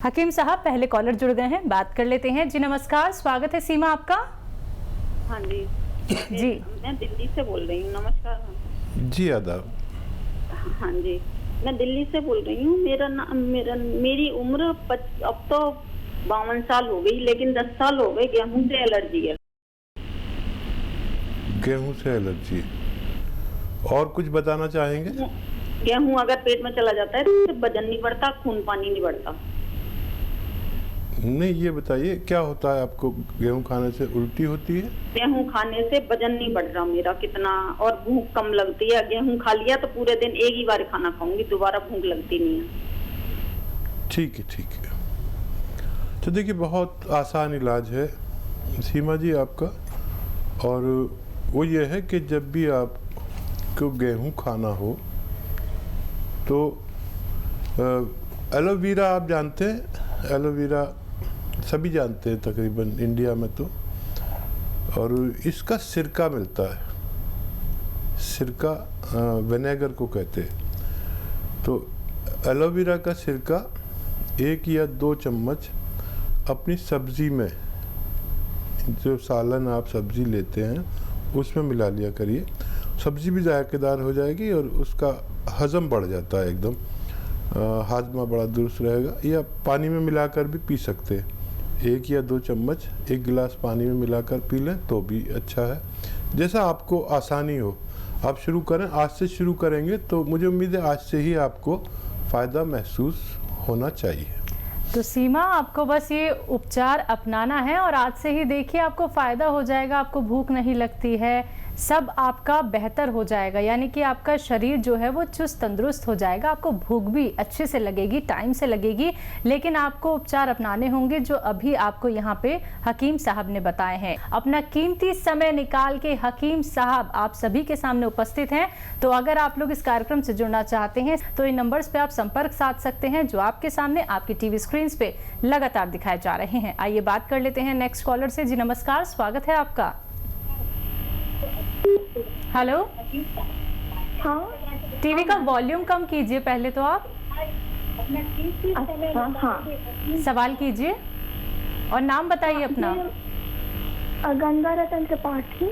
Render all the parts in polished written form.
हकीम साहब पहले कॉलर जुड़ गए हैं, बात कर लेते हैं। जी नमस्कार, स्वागत है सीमा आपका। हाँ जी जी मैं दिल्ली से बोल रही हूँ। नमस्कार। जी आदाब। हाँ जी मैं दिल्ली से बोल रही हूँ। मेरी उम्र अब तो 52 साल हो गई, लेकिन 10 साल हो गए गेहूं से एलर्जी है। गेहूं से एलर्जी, और कुछ बताना चाहेंगे? गेहूं अगर पेट में चला जाता है तो वजन नहीं बढ़ता, खून पानी नहीं बढ़ता। नहीं, ये बताइए क्या होता है आपको? गेहूं खाने से उल्टी होती है? गेहूं खाने से वजन नहीं बढ़ रहा मेरा कितना, और भूख कम लगती है। गेहूं खा लिया तो पूरे दिन एक ही बार खाना खाऊंगी, दोबारा भूख लगती नहीं है। ठीक है, ठीक है। तो देखिए, बहुत आसान इलाज है सीमा जी आपका, और वो ये है कि जब भी आपको गेहूं खाना हो तो एलोवेरा, आप जानते हैं एलोवेरा, सभी जानते हैं तकरीबन इंडिया में तो, और इसका सिरका मिलता है। सिरका विनेगर को कहते हैं। तो एलोवेरा का सिरका 1 या 2 चम्मच अपनी सब्ज़ी में, जो सालन आप सब्ज़ी लेते हैं उसमें मिला लिया करिए। सब्ज़ी भी जायकेदार हो जाएगी और उसका हज़म बढ़ जाता है एकदम, हाजमा बड़ा दुरुस्त रहेगा। या पानी में मिलाकर भी पी सकते हैं। 1 या 2 चम्मच 1 गिलास पानी में मिलाकर पी लें तो भी अच्छा है। जैसा आपको आसानी हो आप शुरू करें। आज से शुरू करेंगे तो मुझे उम्मीद है आज से ही आपको फ़ायदा महसूस होना चाहिए। तो सीमा, आपको बस ये उपचार अपनाना है और आज से ही देखिए आपको फ़ायदा हो जाएगा। आपको भूख नहीं लगती है, सब आपका बेहतर हो जाएगा, यानी कि आपका शरीर जो है वो चुस्त तंदुरुस्त हो जाएगा। आपको भूख भी अच्छे से लगेगी, टाइम से लगेगी, लेकिन आपको उपचार अपनाने होंगे जो अभी आपको यहाँ पे हकीम साहब ने बताए हैं। अपना कीमती समय निकाल के हकीम साहब आप सभी के सामने उपस्थित हैं। तो अगर आप लोग इस कार्यक्रम से जुड़ना चाहते हैं तो इन नंबर्स पे आप संपर्क साध सकते हैं जो आपके सामने आपकी टीवी स्क्रीन पे लगातार दिखाए जा रहे हैं। आइए बात कर लेते हैं नेक्स्ट कॉलर से। जी नमस्कार, स्वागत है आपका। हेलो, हाँ, टीवी का वॉल्यूम कम कीजिए पहले तो आप। अच्छा, हाँ। सवाल कीजिए और नाम बताइए अपना। गंगा रतन त्रिपाठी।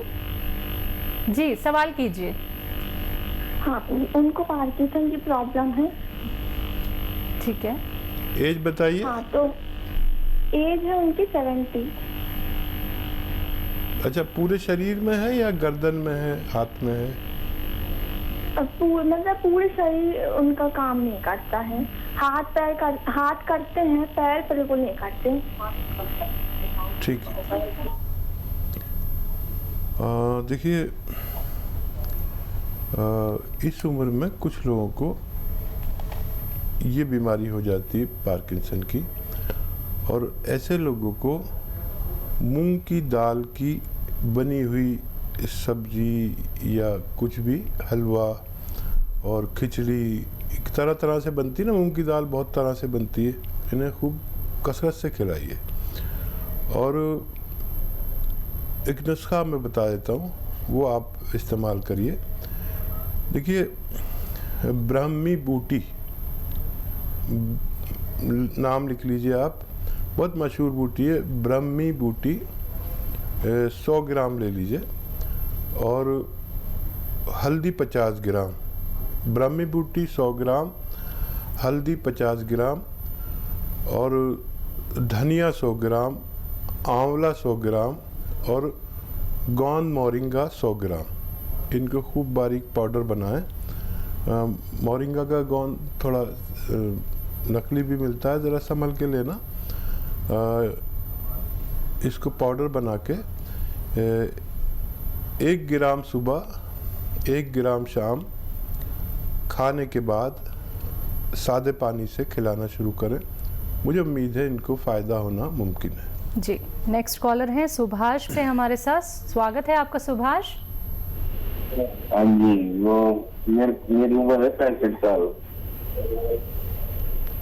जी सवाल कीजिए। हाँ, उनको पार्किंसन की प्रॉब्लम है। ठीक है, एज बताइए। हाँ, तो एज है उनकी 70। अच्छा, पूरे शरीर में है या गर्दन में है, हाथ में है? मतलब पूरे शरीर उनका काम नहीं करता है। हाथ करते हैं, पैर बिल्कुल नहीं करते। ठीक है। देखिए, इस उम्र में कुछ लोगों को ये बीमारी हो जाती है पार्किंसन की, और ऐसे लोगों को मूंग की दाल की बनी हुई सब्जी या कुछ भी, हलवा और खिचड़ी, तरह तरह से बनती है ना, मूंग की दाल बहुत तरह से बनती है, इन्हें खूब कसरत से खिलाइए। और एक नुस्खा मैं बता देता हूँ, वो आप इस्तेमाल करिए। देखिए, ब्राह्मी बूटी नाम लिख लीजिए आप, बहुत मशहूर बूटी है ब्राह्मी बूटी। 100 ग्राम ले लीजिए, और हल्दी 50 ग्राम। ब्राह्मी बूटी 100 ग्राम, हल्दी 50 ग्राम, और धनिया 100 ग्राम, आंवला 100 ग्राम, और गोंद मोरिंगा 100 ग्राम। इनको खूब बारीक पाउडर बनाएं। मोरिंगा का गोंद थोड़ा नकली भी मिलता है, ज़रा संभल के लेना। इसको पाउडर बना के 1 ग्राम सुबह, 1 ग्राम शाम, खाने के बाद सादे पानी से खिलाना शुरू करें। मुझे उम्मीद है इनको फ़ायदा होना मुमकिन है। जी नेक्स्ट कॉलर हैं सुभाष से हमारे साथ। स्वागत है आपका सुभाष। हाँ जी, वो मेरी उम्र है 65 साल।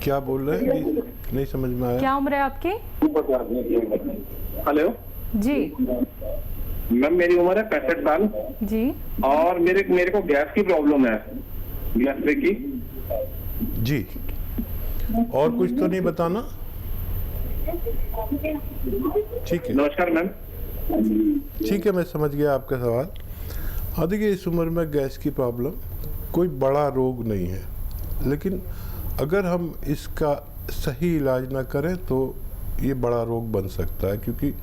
क्या बोल रहे हैं? नहीं समझ में आया। क्या उम्र है आपकी? हेलो जी मैम, मेरी उम्र है 65 साल जी। और मेरे को गैस की प्रॉब्लम है, गैस की। जी, और कुछ तो नहीं बताना? ठीक है, नमस्कार मैम। ठीक है, मैं समझ गया आपका सवाल। हाँ देखिए, इस उम्र में गैस की प्रॉब्लम कोई बड़ा रोग नहीं है, लेकिन अगर हम इसका सही इलाज ना करें तो ये बड़ा रोग बन सकता है, क्योंकि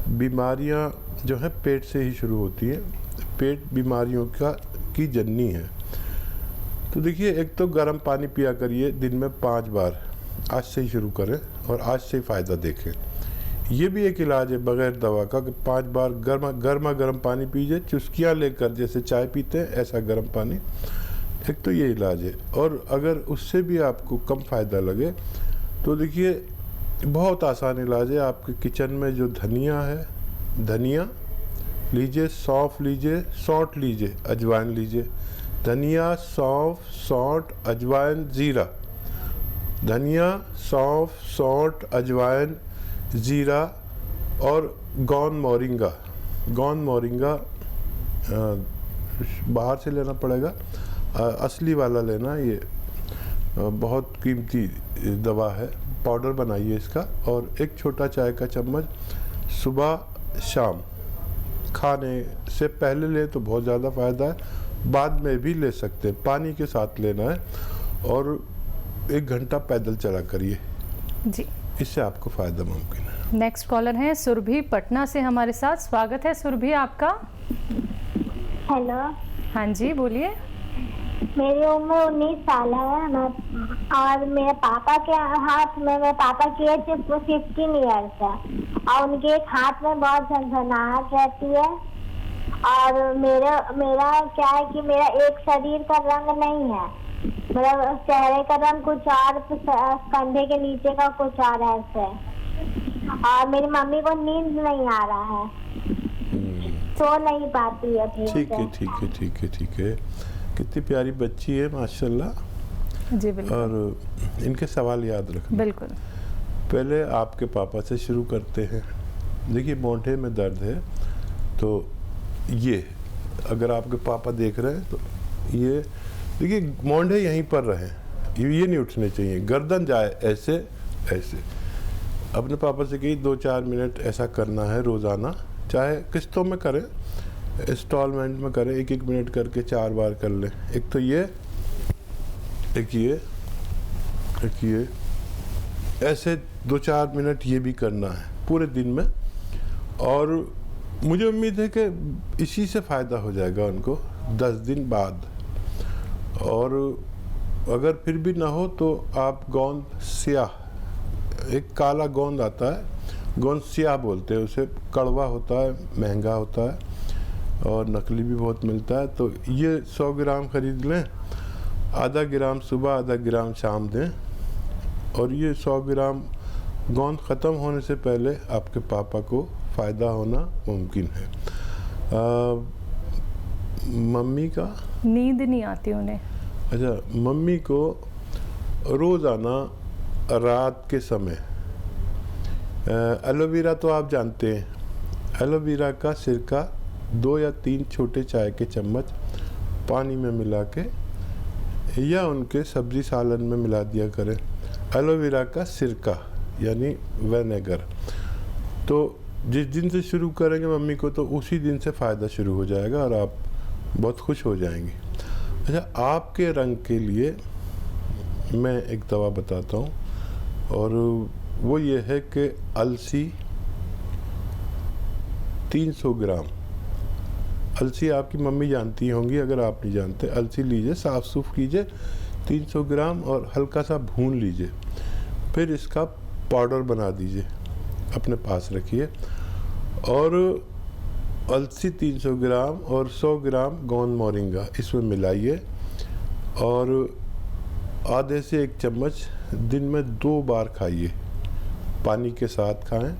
बीमारियां जो है पेट से ही शुरू होती हैं। पेट बीमारियों की जननी है। तो देखिए, एक तो गर्म पानी पिया करिए दिन में 5 बार, आज से ही शुरू करें और आज से ही फ़ायदा देखें। ये भी एक इलाज है बगैर दवा का कि 5 बार गर्म पानी पीजिए, चुस्कियाँ लेकर, जैसे चाय पीते हैं ऐसा गर्म पानी। एक तो ये इलाज है। और अगर उससे भी आपको कम फ़ायदा लगे तो देखिए, बहुत आसान इलाज है। आपके किचन में जो धनिया है, धनिया लीजिए, सौंफ लीजिए, सौंठ लीजिए, अजवाइन लीजिए। धनिया, सौंफ, सौंठ, अजवाइन, ज़ीरा। धनिया, सौंफ, सौंठ, अजवाइन, ज़ीरा और गौन मोरिंगा। गौन मोरिंगा बाहर से लेना पड़ेगा, असली वाला लेना। ये बहुत कीमती दवा है। पाउडर बनाइए इसका और एक छोटा चाय का चम्मच सुबह शाम खाने से पहले ले तो बहुत ज़्यादा फ़ायदा है, बाद में भी ले सकते हैं। पानी के साथ लेना है और 1 घंटा पैदल चला करिए जी, इससे आपको फ़ायदा मुमकिन है। नेक्स्ट कॉलर हैं सुरभि पटना से हमारे साथ। स्वागत है सुरभि आपका। हेलो, हाँ जी, बोलिए। मेरी उम्र 19 साल है और मेरे पापा के हाथ में, मेरे पापा की एज 15 ईयर्स है और उनके एक हाथ में बहुत झनझनाहट रहती है। और मेरा क्या है कि मेरा एक शरीर का रंग नहीं है, मेरा चेहरे का रंग कुछ और, कंधे के नीचे का कुछ और ऐसे। और मेरी मम्मी को नींद नहीं आ रहा है, सो नहीं पाती है ठीक है, ठीक है, ठीक है, ठीक है। कितनी प्यारी बच्ची है, माशाल्लाह। जी बिल्कुल। और इनके सवाल याद रखना। बिल्कुल। पहले आपके पापा से शुरू करते हैं। देखिए, मोढे में दर्द है तो ये, अगर आपके पापा देख रहे हैं तो ये देखिए, मोढे यहीं पर रहें, ये नहीं उठने चाहिए। गर्दन जाए ऐसे ऐसे। अपने पापा से कही 2-4 मिनट ऐसा करना है रोज़ाना, चाहे किस्तों में करें, इंस्टॉलमेंट में करें, 1-1 मिनट करके 4 बार कर लें। एक तो ये, एक ये, एक ये, ऐसे 2-4 मिनट ये भी करना है पूरे दिन में। और मुझे उम्मीद है कि इसी से फ़ायदा हो जाएगा उनको 10 दिन बाद। और अगर फिर भी ना हो तो आप गोंद स्याह, एक काला गोंद आता है, गोंद स्याह बोलते हैं उसे, कड़वा होता है, महंगा होता है और नकली भी बहुत मिलता है। तो ये 100 ग्राम खरीद लें, आधा ग्राम सुबह, आधा ग्राम शाम दें। और ये 100 ग्राम गोंद ख़त्म होने से पहले आपके पापा को फ़ायदा होना मुमकिन है। मम्मी का नींद नहीं आती उन्हें। अच्छा, मम्मी को रोज़ाना रात के समय एलोवेरा तो आप जानते हैं, एलोवेरा का सिरका 2 या 3 छोटे चाय के चम्मच पानी में मिला के या उनके सब्जी सालन में मिला दिया करें। एलोवेरा का सिरका यानी विनेगर। तो जिस दिन से शुरू करेंगे मम्मी को तो उसी दिन से फ़ायदा शुरू हो जाएगा और आप बहुत खुश हो जाएंगी। अच्छा, आपके रंग के लिए मैं एक दवा बताता हूँ और वो ये है कि अलसी 300 ग्राम, अलसी आपकी मम्मी जानती होंगी, अगर आप नहीं जानते, अलसी लीजिए, साफ़ सूफ कीजिए 300 ग्राम और हल्का सा भून लीजिए, फिर इसका पाउडर बना दीजिए, अपने पास रखिए। और अलसी 300 ग्राम और 100 ग्राम गोंद मोरिंगा इसमें मिलाइए और आधे से 1 चम्मच दिन में 2 बार खाइए। पानी के साथ खाएं,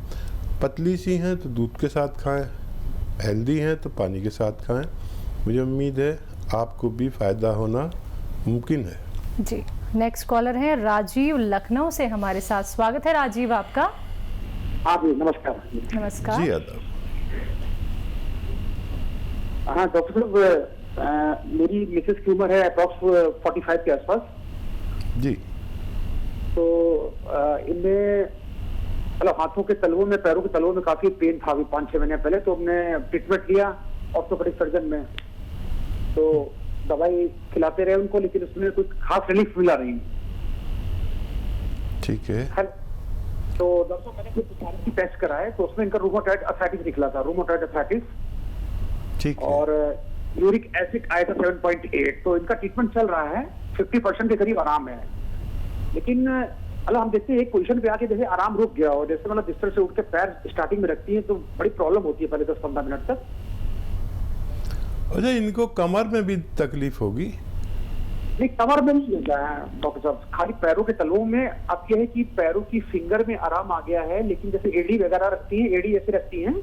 पतली सी हैं तो दूध के साथ खाएं, हेल्दी हैं तो पानी के साथ खाएं। मुझे उम्मीद है आपको भी फ़ायदा होना मुमकिन है। जी, नेक्स्ट कॉलर हैं राजीव लखनऊ से हमारे साथ। स्वागत है राजीव आपका। हाँ जी, नमस्कार। नमस्कार जी, आदाब। हाँ डॉक्टर साहब, मेरी मिसेस की उम्र है अप्रॉक्स 45 के आसपास। जी। तो इनमें मतलब हाथों के तलवों में, पैरों के तलवों में काफी पेन था अभी 5-6 महीने पहले, तो हमने ट्रीटमेंट लिया ऑर्थोपेडिक सर्जन में, तो दवाई खिलाते रहे उनको, लेकिन उसमें कुछ खास रिलीफ मिला नहीं। ठीक है। तो दरअसल मैंने कुछ टेस्ट कराए, तो उसमें इनका रूमेटॉइड आर्थराइटिस निकला था, रूमेटॉइड आर्थराइटिस। ठीक है। और यूरिक एसिड आया था 7.8, तो इनका ट्रीटमेंट चल रहा है, 50% के करीब आराम है। लेकिन मतलब हम देखते हैं एक पोजीशन पे आके जैसे आराम रुक गया, और जैसे मतलब बिस्तर से उठ के पैर स्टार्टिंग में रखती है तो बड़ी प्रॉब्लम होती है पहले 10-15 मिनट तक। अच्छा, इनको कमर में भी तकलीफ होगी? नहीं, कमर में नहीं होता है डॉक्टर साहब, खाली पैरों के तलवों में। अब यह है कि पैरों की फिंगर में आराम आ गया है, लेकिन जैसे एड़ी वगैरह रखती है, एड़ी ऐसे रखती है,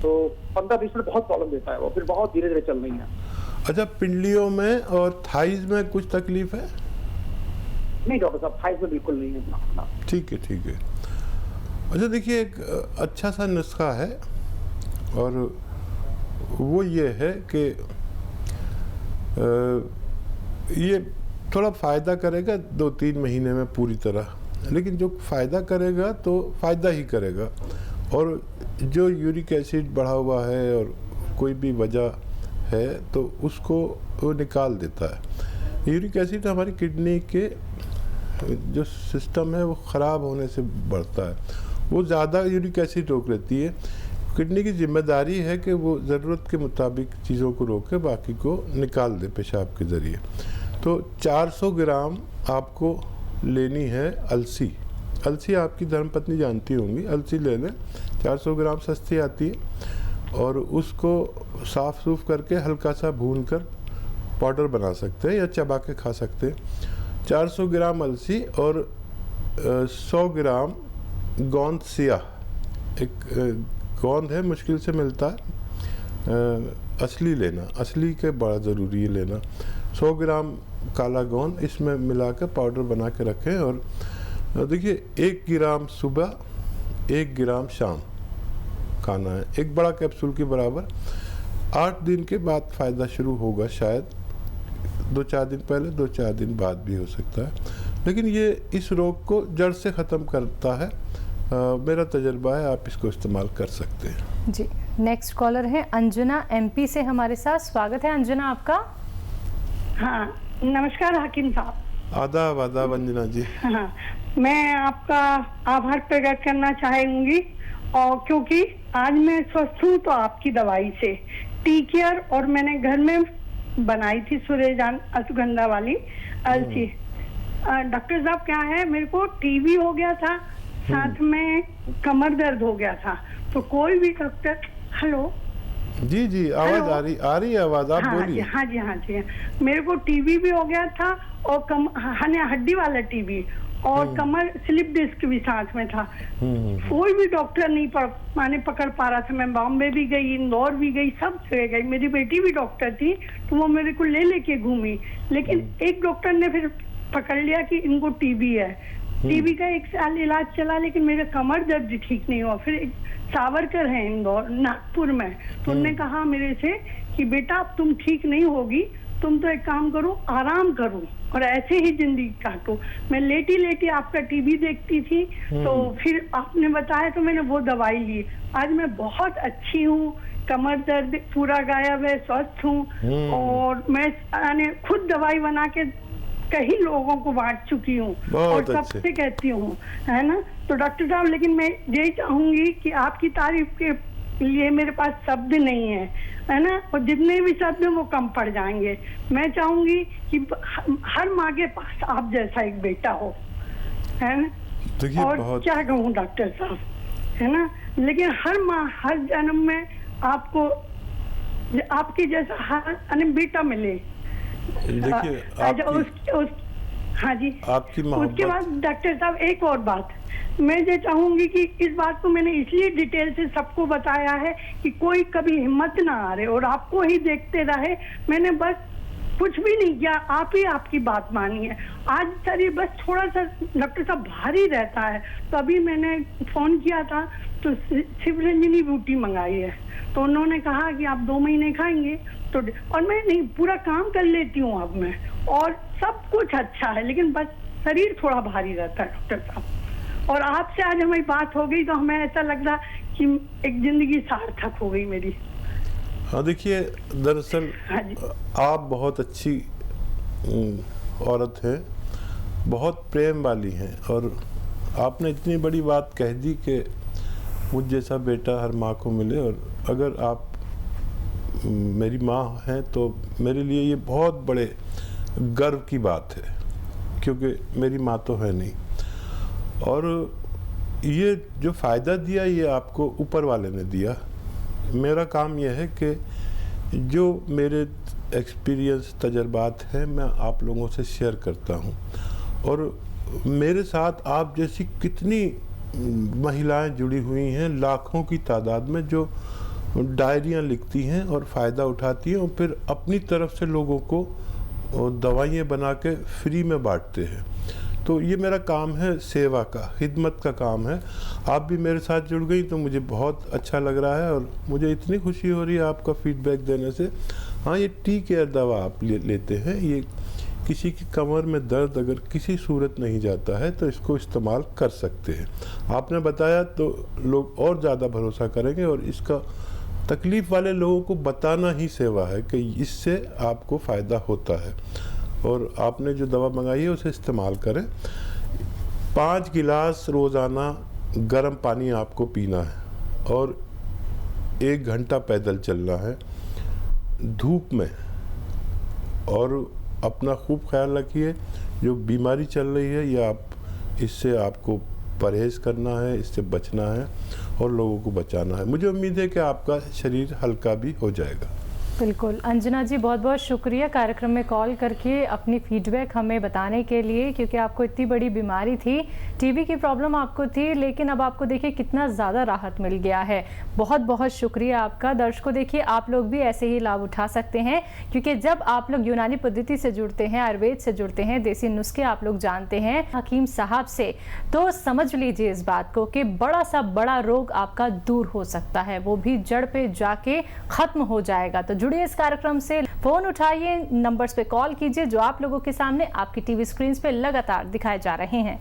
तो 15-20 मिनट बहुत प्रॉब्लम देता है, वो फिर बहुत धीरे धीरे चल रही है। अच्छा, पिंडलियों में और थाइज में कुछ तकलीफ है? नहीं डॉक्टर साहब, थाइज में बिल्कुल नहीं है। ठीक है, ठीक है। अच्छा देखिए, एक अच्छा सा नुस्खा है, और वो ये है कि ये थोड़ा फ़ायदा करेगा 2-3 महीने में पूरी तरह, लेकिन जो फ़ायदा करेगा तो फ़ायदा ही करेगा, और जो यूरिक एसिड बढ़ा हुआ है और कोई भी वजह है तो उसको वो निकाल देता है। यूरिक एसिड हमारी किडनी के जो सिस्टम है वो ख़राब होने से बढ़ता है, वो ज़्यादा यूरिक एसिड रोक लेती है। किडनी की जिम्मेदारी है कि वो ज़रूरत के मुताबिक चीज़ों को रोके, बाकी को निकाल दे पेशाब के ज़रिए। तो 400 ग्राम आपको लेनी है अलसी। अलसी आपकी धर्मपत्नी जानती होंगी, अलसी ले लें, 400 ग्राम सस्ती आती है, और उसको साफ़ सूफ करके हल्का सा भून कर पाउडर बना सकते हैं या चबा के खा सकते हैं। 400 ग्राम अलसी और 100 ग्राम गोंद सिया, एक गोंद है, मुश्किल से मिलता है, असली लेना, असली के बड़ा ज़रूरी है लेना। 100 ग्राम काला गोंद इसमें मिला कर पाउडर बना के रखें, और देखिए 1 ग्राम सुबह 1 ग्राम शाम खाना है, एक बड़ा कैप्सूल के बराबर। 8 दिन के बाद फ़ायदा शुरू होगा, शायद 2-4 दिन पहले, 2-4 दिन बाद भी हो सकता है, लेकिन ये इस रोग को जड़ से ख़त्म करता है। मेरा तजर्बा है, आप इसको इस्तेमाल कर सकते हैं। जी, नेक्स्ट कॉलर है अंजुना MP से हमारे साथ। स्वागत है अंजुना आपका। हाँ, नमस्कार हकीम साहब। आदाब आदाब अंजना जी। हाँ, मैं आपका आभार प्रकट करना चाहूंगी, और क्योंकि आज मैं स्वस्थ हूँ तो आपकी दवाई से, टी केयर, और मैंने घर में बनाई थी सुरेजान अश्वगंधा वाली अलसी। डॉक्टर साहब क्या है, मेरे को टीबी हो गया था, साथ में कमर दर्द हो गया था, तो कोई भी डॉक्टर, हेलो जी जी, आवाज आ रही है आवाज, आप बोलिए। हाँ जी, मेरे को टीबी भी हो गया था, और हड्डी वाला टीबी, और कमर स्लिप डिस्क भी साथ में था। कोई भी डॉक्टर नहीं पकड़ पा रहा था। मैं बॉम्बे भी गई, इंदौर भी गई, सब जगह गई। मेरी बेटी भी डॉक्टर थी, तो वो मेरे को लेके घूमी, लेकिन एक डॉक्टर ने फिर पकड़ लिया कि इनको टीबी है। टीबी का 1 साल इलाज चला, लेकिन मेरा कमर दर्द ठीक नहीं हुआ। फिर एक सावरकर है इंदौर, नागपुर में, तो उन्होंने कहा मेरे से कि बेटा अब तुम ठीक नहीं होगी, तुम तो एक काम करो, आराम करो और ऐसे ही जिंदगी काटो। मैं लेटी लेटी आपका टीवी देखती थी, तो फिर आपने बताया तो मैंने वो दवाई ली। आज मैं बहुत अच्छी हूँ, कमर दर्द पूरा गायब है, स्वस्थ हूँ, और मैं खुद दवाई बना के कई लोगों को बांट चुकी हूँ और सबसे कहती हूँ, है ना। तो डॉक्टर साहब, लेकिन मैं यही चाहूंगी कि आपकी तारीफ के लिए मेरे पास शब्द नहीं है ना, और जितने भी शब्द हैं वो कम पड़ जाएंगे। मैं चाहूंगी कि हर माँ के पास आप जैसा एक बेटा हो, है ना। और क्या कहूँ डॉक्टर साहब, है ना, लेकिन हर माँ हर जन्म में आपको आपके जैसा हर बेटा मिले। देखिए हाँ जी, आपकी उसके बाद डॉक्टर साहब एक और बात मैं ये चाहूंगी कि इस बात को मैंने इसलिए डिटेल से सबको बताया है कि कोई कभी हिम्मत ना हारे और आपको ही देखते रहे। मैंने बस कुछ भी नहीं किया, आप ही आपकी बात मानी है। आज शरीर बस थोड़ा सा डॉक्टर साहब भारी रहता है, तो अभी मैंने फोन किया था तो शिवरंजनी बूटी मंगाई है, तो उन्होंने कहा कि आप 2 महीने खाएंगे तो, और मैं नहीं पूरा काम कर लेती हूँ अब मैं, और सब कुछ अच्छा है, लेकिन बस शरीर थोड़ा भारी रहता है डॉक्टर साहब। और आपसे आज हमारी बात हो गई तो हमें ऐसा लग रहा कि एक जिंदगी सार्थक हो गई मेरी। हाँ देखिए, दरअसल हाँ जी। आप बहुत अच्छी औरत हैं, बहुत प्रेम वाली हैं, और आपने इतनी बड़ी बात कह दी कि मुझ जैसा बेटा हर माँ को मिले। और अगर आप मेरी माँ हैं तो मेरे लिए ये बहुत बड़े गर्व की बात है, क्योंकि मेरी माँ तो है नहीं। और ये जो फ़ायदा दिया ये आपको ऊपर वाले ने दिया। मेरा काम यह है कि जो मेरे एक्सपीरियंस तजर्बात हैं मैं आप लोगों से शेयर करता हूँ। और मेरे साथ आप जैसी कितनी महिलाएं जुड़ी हुई हैं, लाखों की तादाद में, जो डायरियाँ लिखती हैं और फ़ायदा उठाती हैं और फिर अपनी तरफ से लोगों को दवाइयाँ बना के फ्री में बांटते हैं। तो ये मेरा काम है, सेवा का, खिदमत का काम है। आप भी मेरे साथ जुड़ गई तो मुझे बहुत अच्छा लग रहा है और मुझे इतनी खुशी हो रही है आपका फीडबैक देने से। हाँ, ये टी केयर दवा आप लेते हैं, ये किसी की कमर में दर्द अगर किसी सूरत नहीं जाता है तो इसको इस्तेमाल कर सकते हैं। आपने बताया तो लोग और ज़्यादा भरोसा करेंगे, और इसका तकलीफ़ वाले लोगों को बताना ही सेवा है कि इससे आपको फ़ायदा होता है। और आपने जो दवा मंगाई है उसे इस्तेमाल करें। 5 गिलास रोज़ाना गर्म पानी आपको पीना है और 1 घंटा पैदल चलना है धूप में। और अपना खूब ख्याल रखिए, जो बीमारी चल रही है ये इससे आपको परहेज़ करना है, इससे बचना है और लोगों को बचाना है। मुझे उम्मीद है कि आपका शरीर हल्का भी हो जाएगा। बिल्कुल अंजना जी, बहुत बहुत शुक्रिया कार्यक्रम में कॉल करके अपनी फीडबैक हमें बताने के लिए, क्योंकि आपको इतनी बड़ी बीमारी थी, टीबी की प्रॉब्लम आपको थी, लेकिन अब आपको देखिए कितना ज़्यादा राहत मिल गया है। बहुत बहुत शुक्रिया आपका। दर्शकों देखिए, आप लोग भी ऐसे ही लाभ उठा सकते हैं, क्योंकि जब आप लोग यूनानी पद्धति से जुड़ते हैं, आयुर्वेद से जुड़ते हैं, देसी नुस्खे आप लोग जानते हैं हकीम साहब से, तो समझ लीजिए इस बात को कि बड़ा सा बड़ा रोग आपका दूर हो सकता है, वो भी जड़ पे जाके खत्म हो जाएगा। तो जुड़िए इस कार्यक्रम से, फोन उठाइए, नंबर्स पे कॉल कीजिए जो आप लोगों के सामने आपकी टीवी स्क्रीन पे लगातार दिखाए जा रहे हैं।